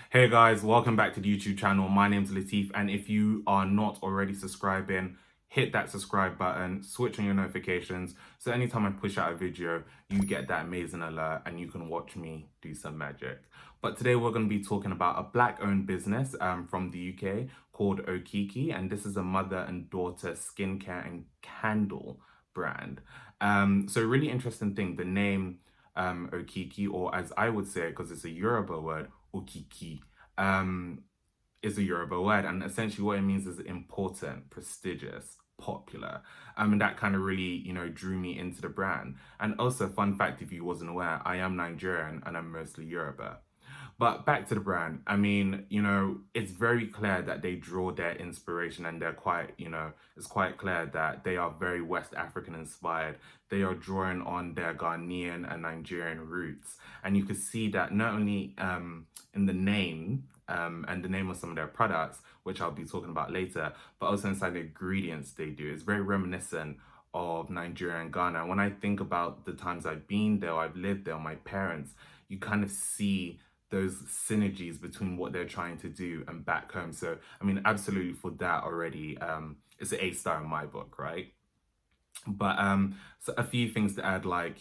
Hey guys, welcome back to the YouTube channel. My name's Lateef, and if you are not already subscribing, hit that subscribe button, switch on your notifications, so anytime I push out a video, you get that amazing alert and you can watch me do some magic. But today we're going to be talking about a black-owned business from the UK called Okiki, and this is a mother and daughter skincare and candle brand. So really interesting thing, the name Okiki, or as I would say, because it's a Yoruba word, Okiki, um, is a Yoruba word, and essentially what it means is important, prestigious, popular. And that kind of really, drew me into the brand. And also, fun fact, if you wasn't aware, I am Nigerian and I'm mostly Yoruba. But back to the brand, I mean, it's very clear that they draw their inspiration and they're quite, it's quite clear that they are very West African inspired. They are drawing on their Ghanaian and Nigerian roots. And you can see that not only in the name and the name of some of their products, which I'll be talking about later, but also inside the ingredients they do. It's very reminiscent of Nigeria and Ghana. When I think about the times I've been there, I've lived there, my parents, you kind of see those synergies between what they're trying to do and back home. So, I mean, absolutely for that already, it's an A-star in my book, right? But so a few things to add, like,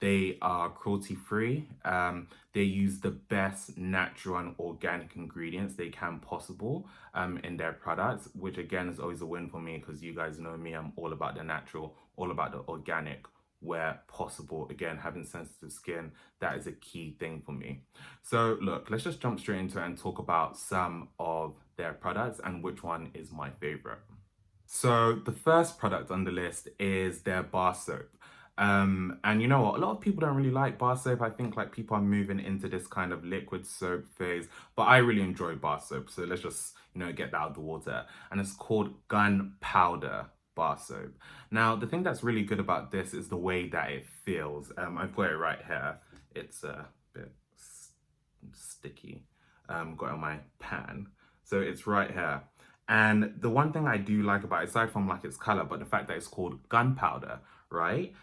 they are cruelty free. They use the best natural and organic ingredients they can possible in their products, which again is always a win for me because you guys know me, I'm all about the natural, all about the organic where possible. Again, having sensitive skin, that is a key thing for me. So look, let's just jump straight into it and talk about some of their products and which one is my favorite. So the first product on the list is their bar soap. And you know what? A lot of people don't really like bar soap. I think like people are moving into this kind of liquid soap phase, but I really enjoy bar soap. So let's just, get that out of the water. And it's called gunpowder bar soap. Now, the thing that's really good about this is the way that it feels. I've got it right here. It's a bit sticky. Got it on my pan. So it's right here. And the one thing I do like about it, aside from like its color, but the fact that it's called gunpowder, right?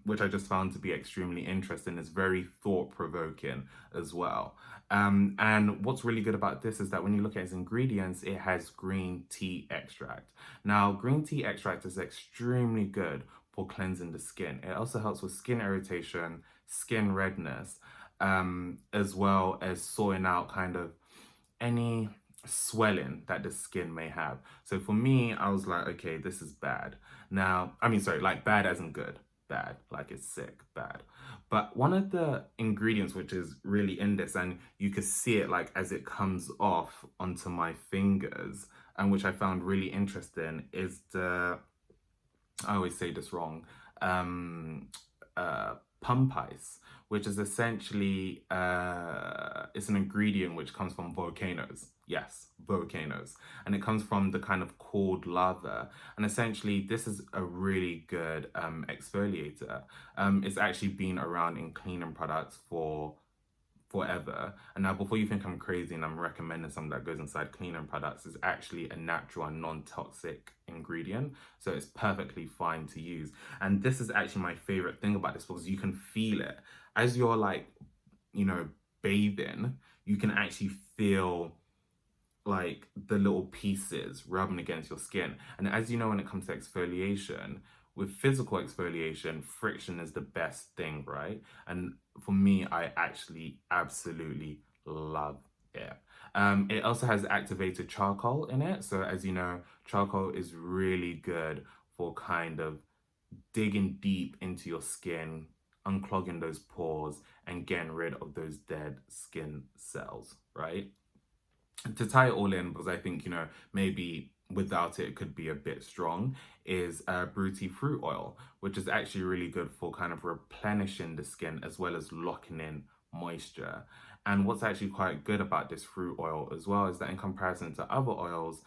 Which I just found to be extremely interesting. It's very thought-provoking as well. And what's really good about this is that when you look at its ingredients, it has green tea extract. Now, green tea extract is extremely good for cleansing the skin. It also helps with skin irritation, skin redness, as well as sorting out kind of any swelling that the skin may have. So for me, I was like, okay, this is bad. Now, I mean, sorry, like bad as in good, bad, like it's sick, bad. But one of the ingredients which is really in this, and you could see it like as it comes off onto my fingers, and which I found really interesting, is I always say this wrong, pump ice, which is essentially it's an ingredient which comes from volcanoes. Yes, volcanoes, and it comes from the kind of cooled lava. And essentially, this is a really good exfoliator. It's actually been around in cleaning products for forever. And now, before you think I'm crazy and I'm recommending something that goes inside cleaning products, is actually a natural and non-toxic ingredient. So it's perfectly fine to use. And this is actually my favorite thing about this because you can feel it. As you're like, bathing, you can actually feel like the little pieces rubbing against your skin. And as you know, when it comes to exfoliation, with physical exfoliation, friction is the best thing, right? And for me, I actually absolutely love it. It also has activated charcoal in it. So as you know, charcoal is really good for kind of digging deep into your skin, unclogging those pores and getting rid of those dead skin cells, right? To tie it all in, because I think, maybe without it, it could be a bit strong, is Fruity Fruit Oil, which is actually really good for kind of replenishing the skin as well as locking in moisture. And what's actually quite good about this fruit oil as well is that in comparison to other oils,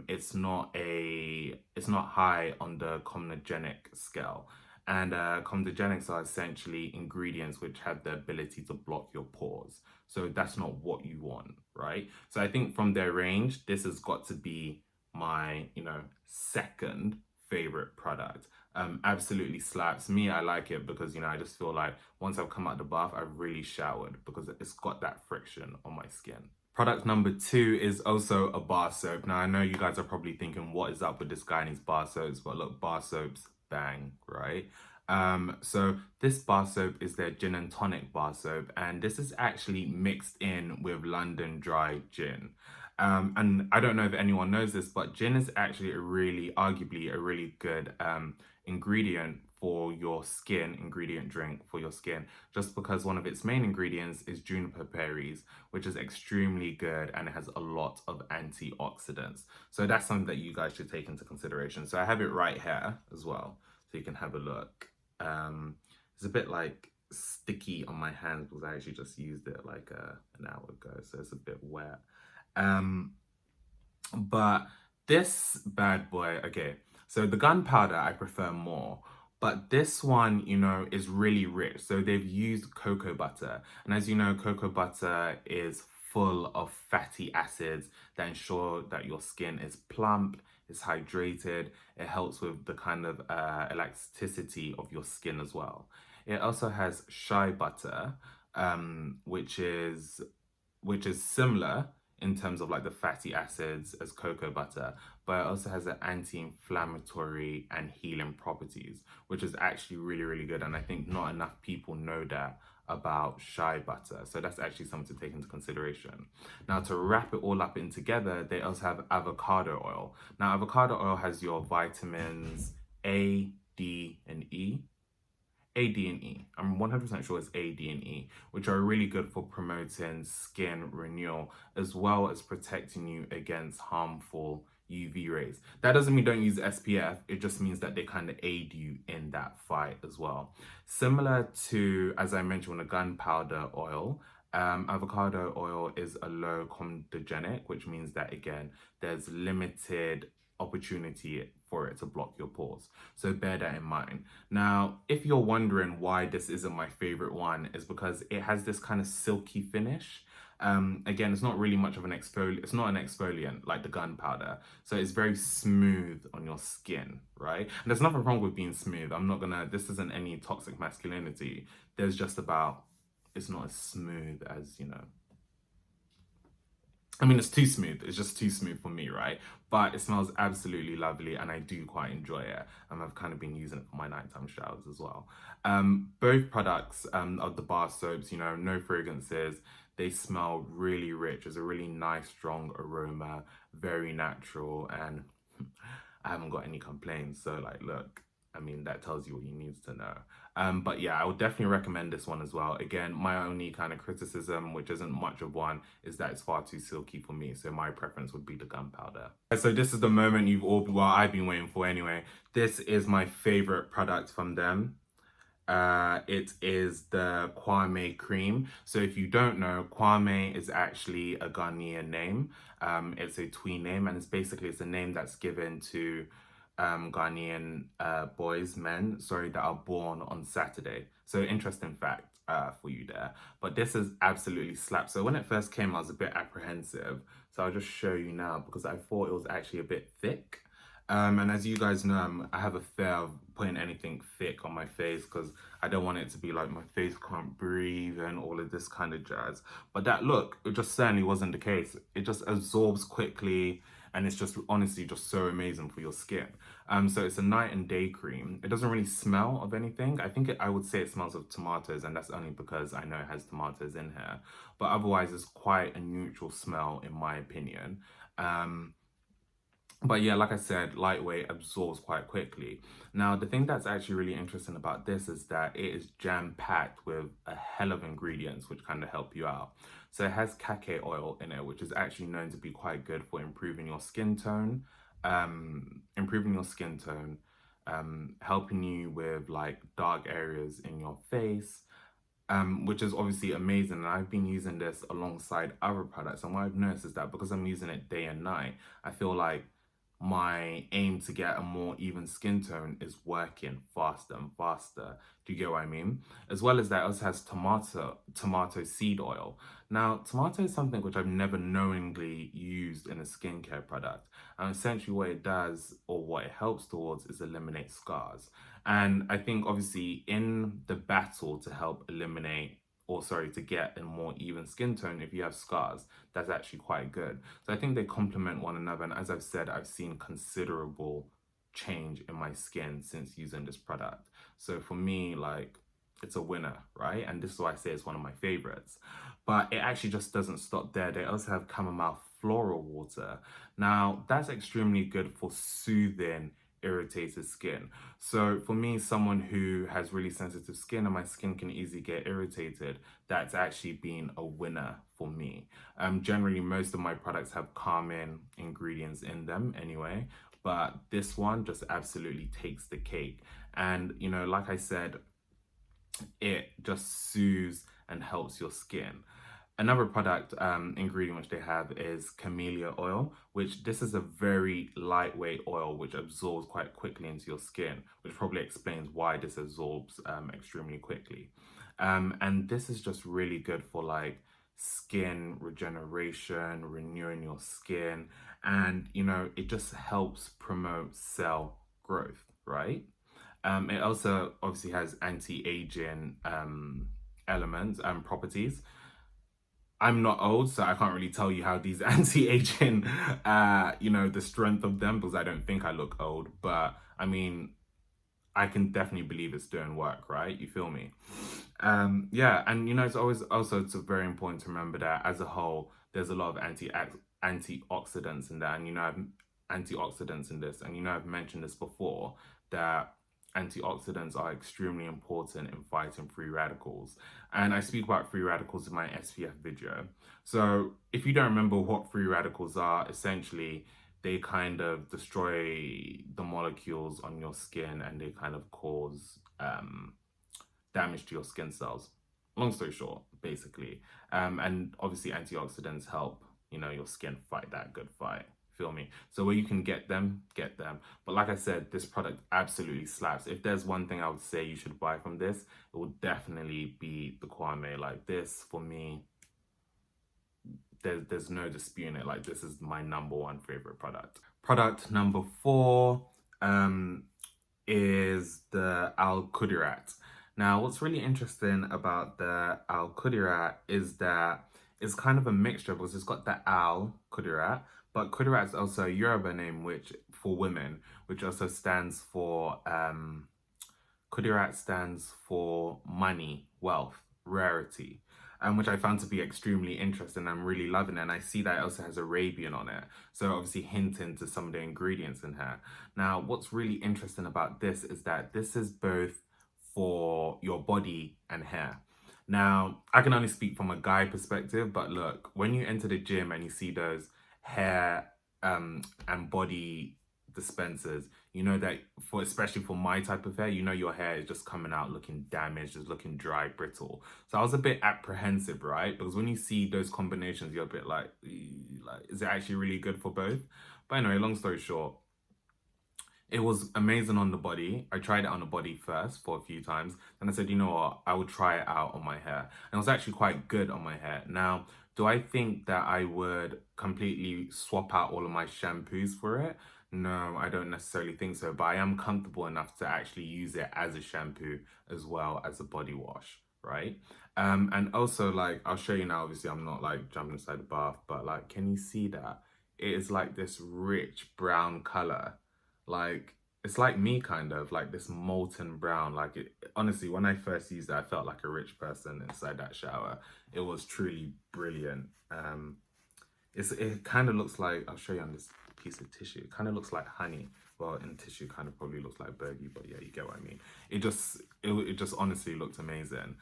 it's not high on the comedogenic scale. And comedogenics are essentially ingredients which have the ability to block your pores. So that's not what you want, right? So I think from their range, this has got to be my, second favorite product. Absolutely slaps. Me, I like it because, you know, I just feel like once I've come out of the bath, I've really showered because it's got that friction on my skin. Product number 2 is also a bar soap. Now, I know you guys are probably thinking, what is up with this guy and his bar soaps? But look, bar soaps bang, right? So this bar soap is their gin and tonic bar soap, and this is actually mixed in with London Dry gin. And I don't know if anyone knows this, but gin is actually arguably a really good ingredient for your skin, ingredient drink for your skin, just because one of its main ingredients is juniper berries, which is extremely good and it has a lot of antioxidants. So that's something that you guys should take into consideration. So I have it right here as well, so you can have a look. It's a bit like sticky on my hands because I actually just used it like an hour ago, so it's a bit wet. But this bad boy, okay, so the gunpowder I prefer more, but this one, you know, is really rich. So they've used cocoa butter, and as you know, cocoa butter is full of fatty acids that ensure that your skin is plump, is hydrated. It helps with the kind of elasticity of your skin as well. It also has shea butter, which is similar in terms of like the fatty acids as cocoa butter, but it also has an anti-inflammatory and healing properties, which is actually really, really good. And I think not enough people know that about shea butter. So that's actually something to take into consideration. Now, to wrap it all up in together, they also have avocado oil. Now, avocado oil has your vitamins A, D, and E. A, D, and E. I'm 100% sure it's A, D, and E, which are really good for promoting skin renewal as well as protecting you against harmful UV rays. That doesn't mean don't use SPF, it just means that they kind of aid you in that fight as well. Similar to, as I mentioned, with the gunpowder oil, avocado oil is a low comedogenic, which means that again, there's limited opportunity for it to block your pores. So bear that in mind. Now, if you're wondering why this isn't my favorite one, is because it has this kind of silky finish. Again, it's not really much of an exfoliant. It's not an exfoliant like the gunpowder. So it's very smooth on your skin, right? And there's nothing wrong with being smooth. This isn't any toxic masculinity. There's just about, it's not as smooth as, you know, I mean, it's too smooth. It's just too smooth for me, right? But it smells absolutely lovely and I do quite enjoy it. I've kind of been using it for my nighttime showers as well. Both products of the bar soaps, you know, no fragrances. They smell really rich. It's a really nice, strong aroma, very natural, and I haven't got any complaints. So, like, look, I mean, that tells you what you need to know. But yeah, I would definitely recommend this one as well. Again, my only kind of criticism, which isn't much of one, is that it's far too silky for me. So my preference would be the gunpowder. So this is the moment I've been waiting for anyway. This is my favorite product from them. It is the Kwame Cream. So if you don't know, Kwame is actually a Ghanaian name. It's a Twi name, and it's a name that's given to Ghanaian men, that are born on Saturday. So interesting fact for you there. But this is absolutely slap. So when it first came, I was a bit apprehensive. So I'll just show you now because I thought it was actually a bit thick. And as you guys know, I have a fear of putting anything thick on my face because I don't want it to be like my face can't breathe and all of this kind of jazz. But that look, it just certainly wasn't the case. It just absorbs quickly and it's just honestly just so amazing for your skin. So it's a night and day cream. It doesn't really smell of anything. I would say it smells of tomatoes, and that's only because I know it has tomatoes in here. But otherwise, it's quite a neutral smell in my opinion. But yeah, like I said, lightweight, absorbs quite quickly. Now, the thing that's actually really interesting about this is that it is jam-packed with a hell of ingredients which kind of help you out. So it has Camellia Oil in it, which is actually known to be quite good for improving your skin tone, helping you with like dark areas in your face, which is obviously amazing. And I've been using this alongside other products. And what I've noticed is that because I'm using it day and night, I feel like my aim to get a more even skin tone is working faster and faster. Do you get what I mean? As well as that, it also has tomato seed oil. Now, tomato is something which I've never knowingly used in a skincare product. And essentially what it does, or what it helps towards, is eliminate scars. And I think obviously in the battle to help eliminate, or sorry, to get a more even skin tone, if you have scars, that's actually quite good. So I think they complement one another. And as I've said, I've seen considerable change in my skin since using this product. So for me, like, it's a winner, right? And this is why I say it's one of my favorites. But it actually just doesn't stop there. They also have chamomile floral water. Now, that's extremely good for soothing irritated skin. So for me, someone who has really sensitive skin and my skin can easily get irritated, that's actually been a winner for me. Generally, most of my products have calming ingredients in them anyway, but this one just absolutely takes the cake. And, you know, like I said, it just soothes and helps your skin. Another product ingredient which they have is Camellia Oil, which this is a very lightweight oil which absorbs quite quickly into your skin, which probably explains why this absorbs extremely quickly. And this is just really good for like skin regeneration, renewing your skin, and you know, it just helps promote cell growth, right? It also obviously has anti-aging elements and properties. I'm not old, so I can't really tell you how these anti-aging, you know, the strength of them, because I don't think I look old. But I mean, I can definitely believe it's doing work, right? You feel me? Yeah, and you know, it's very important to remember that as a whole, there's a lot of antioxidants in that, and you know, antioxidants in this, and you know, I've mentioned this before, that antioxidants are extremely important in fighting free radicals. And I speak about free radicals in my SPF video. So if you don't remember what free radicals are, essentially they kind of destroy the molecules on your skin and they kind of cause damage to your skin cells. Long story short, basically. And obviously antioxidants help, you know, your skin fight that good fight. Feel me? So where you can get them, get them. But like I said, this product absolutely slaps. If there's one thing I would say you should buy from this, it would definitely be the Kwame. Like this, for me, there's no disputing it. Like this is my #1 favorite product. Product number 4 is the Kudurat. Now, what's really interesting about the Kudurat is that it's kind of a mixture because it's got the Kudurat, but Kudurat is also a Yoruba name which for women, which also stands for Kudurat stands for money, wealth, rarity, which I found to be extremely interesting. I'm really loving it. And I see that it also has Arabian on it. So obviously hinting to some of the ingredients in here. Now, what's really interesting about this is that this is both for your body and hair. Now, I can only speak from a guy perspective, but look, when you enter the gym and you see those hair and body dispensers, you know that for especially for my type of hair, you know your hair is just coming out looking damaged, just looking dry, brittle. So I was a bit apprehensive, right? Because when you see those combinations, you're a bit like, is it actually really good for both? But anyway, long story short, it was amazing on the body. I tried it on the body first for a few times. Then I said, you know what, I would try it out on my hair. And it was actually quite good on my hair. Now, do I think that I would completely swap out all of my shampoos for it? No, I don't necessarily think so. But I am comfortable enough to actually use it as a shampoo as well as a body wash, right? And also, like, I'll show you now, obviously I'm not like jumping inside the bath, but like, can you see that? It is like this rich brown color. Like, it's like me kind of, like this molten brown. Like, it, honestly, when I first used it, I felt like a rich person inside that shower. It was truly brilliant. It kind of looks like, I'll show you on this piece of tissue. It kind of looks like honey. Well, in tissue, kind of probably looks like burgie, but yeah, you get what I mean. It just honestly looked amazing,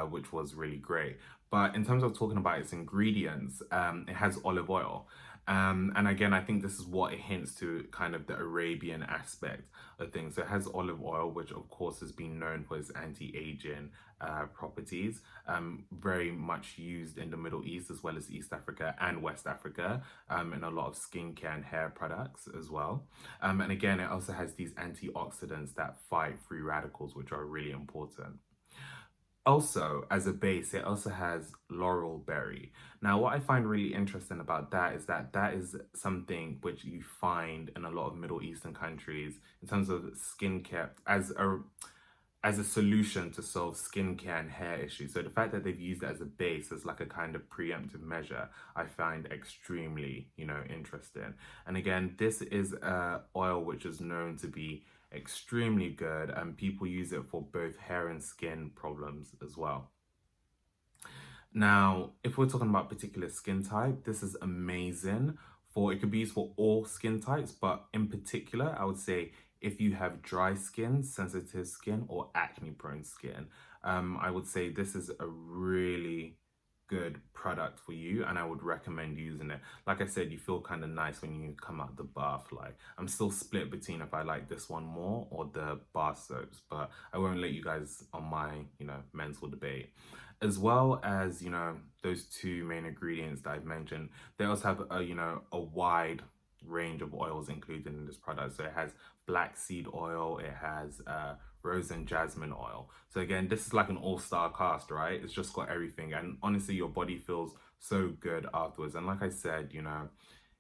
which was really great. But in terms of talking about its ingredients, it has olive oil. And again, I think this is what it hints to, kind of the Arabian aspect of things. So it has olive oil, which of course has been known for its anti-aging properties, very much used in the Middle East as well as East Africa and West Africa, in a lot of skincare and hair products as well. And again, it also has these antioxidants that fight free radicals, which are really important. Also, as a base, it also has laurel berry. Now, what I find really interesting about that is that that is something which you find in a lot of Middle Eastern countries in terms of skincare as a solution to solve skincare and hair issues. So the fact that they've used it as a base as like a kind of preemptive measure, I find extremely, interesting. And again, this is a oil which is known to be extremely good, and people use it for both hair and skin problems as well. Now, if we're talking about particular skin type, this is amazing for, it could be used for all skin types, but in particular, I would say if you have dry skin, sensitive skin, or acne prone skin, I would say this is a really good product for you, and I would recommend using it. Like I said, you feel kind of nice when you come out the bath. Like, I'm still split between if I like this one more or the bar soaps, but I won't let you guys on my mental debate. As well as those two main ingredients that I've mentioned, they also have a wide range of oils included in this product. So it has black seed oil, it has rose and jasmine oil. So again, this is like an all-star cast, right? It's just got everything, and honestly your body feels so good afterwards. And like I said,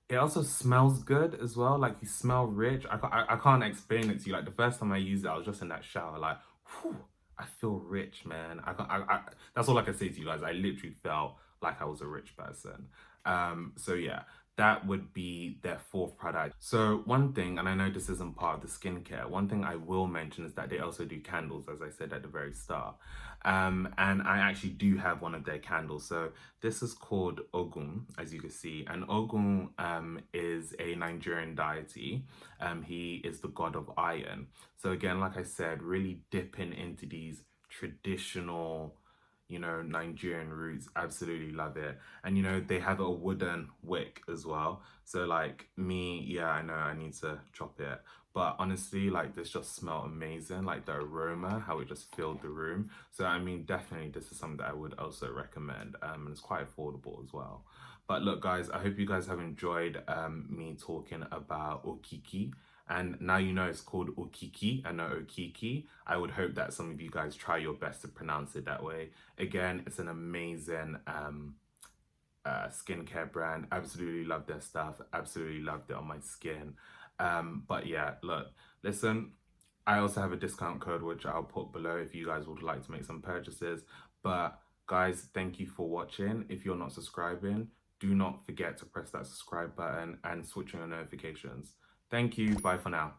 it also smells good as well. Like, you smell rich. I can't explain it to you. Like, the first time I used it, I was just in that shower like, whew, I feel rich, man. That's all I can say to you guys. I literally felt like I was a rich person. So yeah, that would be their fourth product. So one thing, and I know this isn't part of the skincare, one thing I will mention is that they also do candles, as I said at the very start. And I actually do have one of their candles. So this is called Ogun, as you can see. And Ogun is a Nigerian deity. He is the god of iron. So again, like I said, really dipping into these traditional Nigerian roots. Absolutely love it. And they have a wooden wick as well. So like me, yeah, I know I need to chop it. But honestly, like, this just smelled amazing. Like, the aroma, how it just filled the room. So I mean, definitely this is something that I would also recommend. And it's quite affordable as well. But look guys, I hope you guys have enjoyed me talking about Okiki. And now you know it's called Okiki and not Okiki. I would hope that some of you guys try your best to pronounce it that way. Again, it's an amazing skincare brand. Absolutely love their stuff. Absolutely loved it on my skin. But yeah, look, listen, I also have a discount code which I'll put below if you guys would like to make some purchases. But guys, thank you for watching. If you're not subscribing, do not forget to press that subscribe button and switch on your notifications. Thank you. Bye for now.